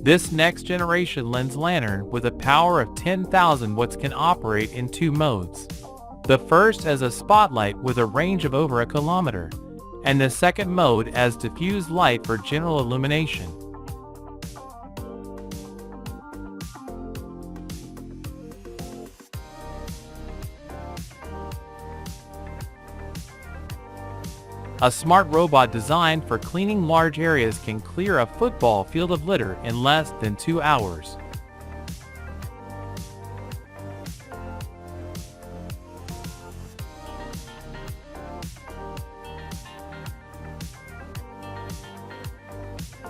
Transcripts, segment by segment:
This next-generation lens lantern with a power of 10,000 watts can operate in two modes. The first as a spotlight with a range of over a kilometer, and the second mode as diffused light for general illumination. A smart robot designed for cleaning large areas can clear a football field of litter in less than 2 hours.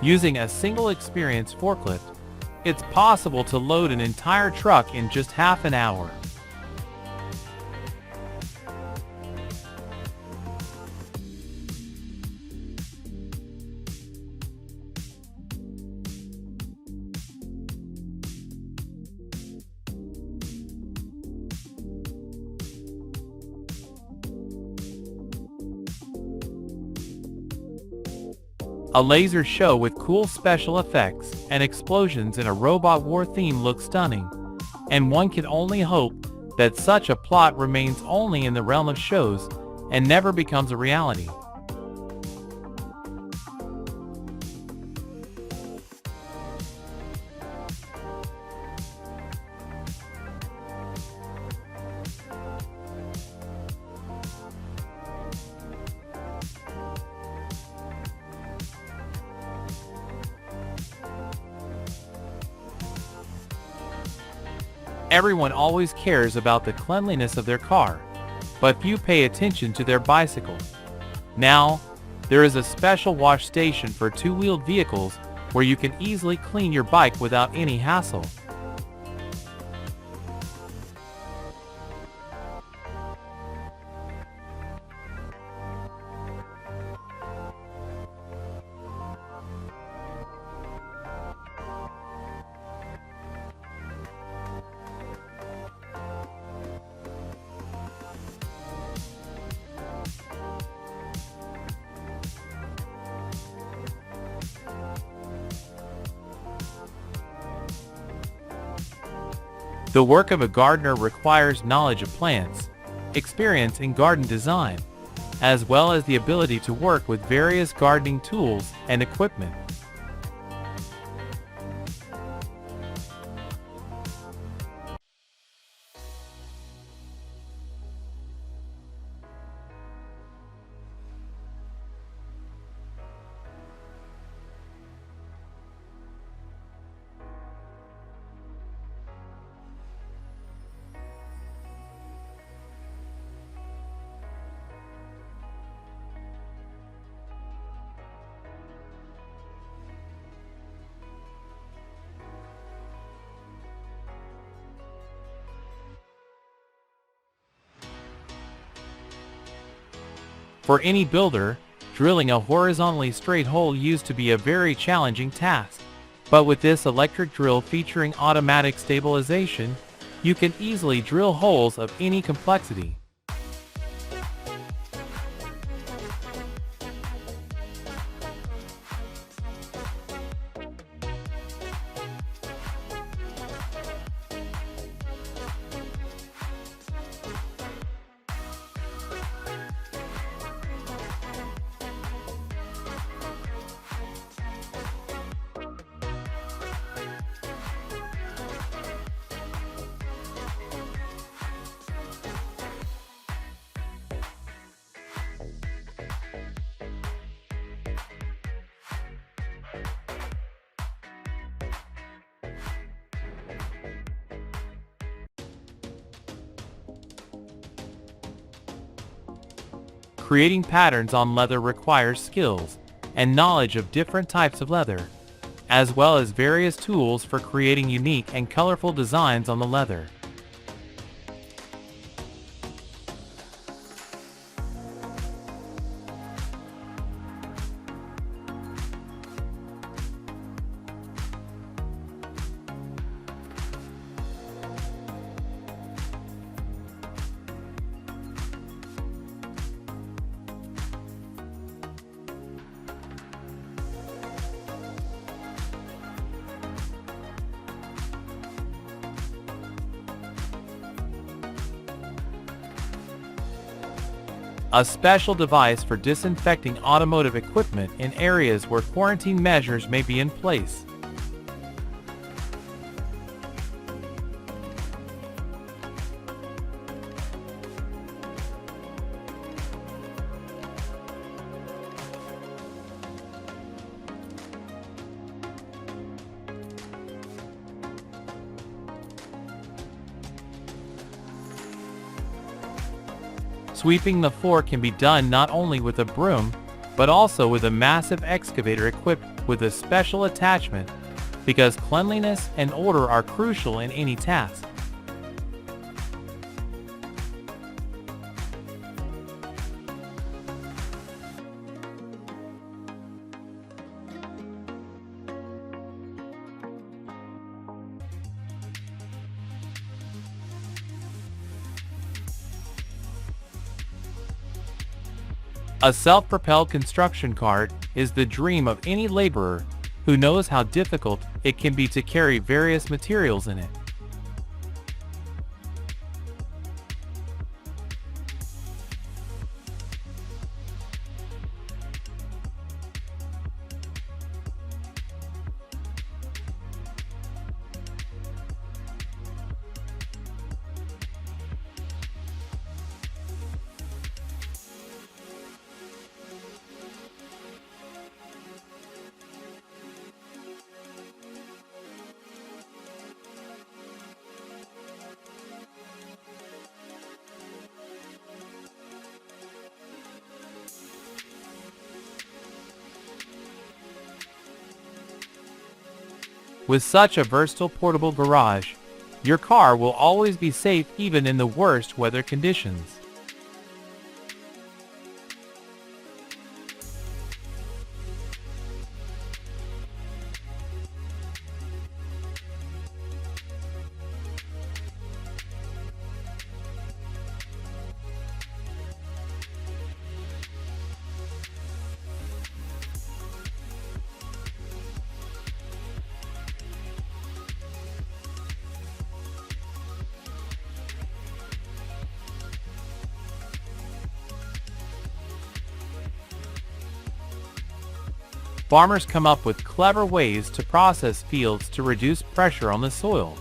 Using a single experienced forklift, it's possible to load an entire truck in just half an hour. A laser show with cool special effects and explosions in a robot war theme looks stunning, and one can only hope that such a plot remains only in the realm of shows and never becomes a reality. Everyone always cares about the cleanliness of their car, but few pay attention to their bicycle. Now, there is a special wash station for two-wheeled vehicles where you can easily clean your bike without any hassle. The work of a gardener requires knowledge of plants, experience in garden design, as well as the ability to work with various gardening tools and equipment. For any builder, drilling a horizontally straight hole used to be a very challenging task. But with this electric drill featuring automatic stabilization, you can easily drill holes of any complexity. Creating patterns on leather requires skills and knowledge of different types of leather, as well as various tools for creating unique and colorful designs on the leather. a special device for disinfecting automotive equipment in areas where quarantine measures may be in place. Sweeping the floor can be done not only with a broom, but also with a massive excavator equipped with a special attachment, because cleanliness and order are crucial in any task. A self-propelled construction cart is the dream of any laborer who knows how difficult it can be to carry various materials in it. With such a versatile portable garage, your car will always be safe even in the worst weather conditions. Farmers come up with clever ways to process fields to reduce pressure on the soil.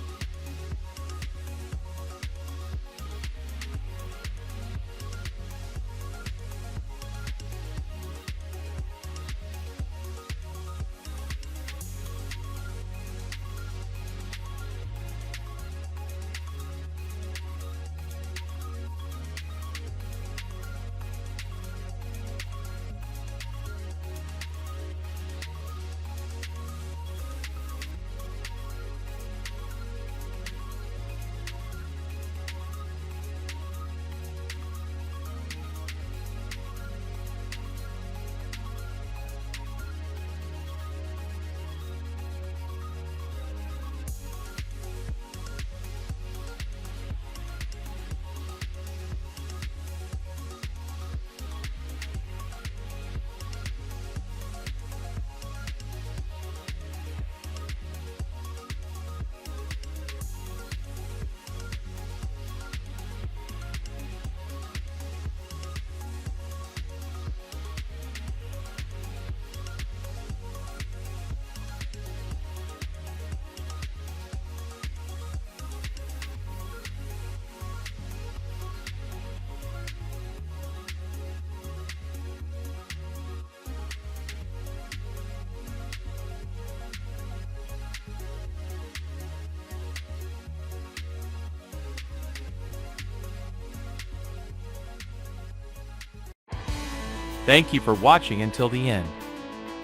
Thank you for watching until the end.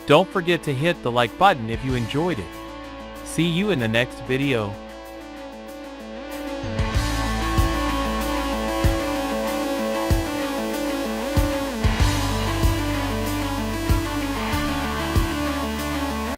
Don't forget to hit the like button if you enjoyed it. See you in the next video.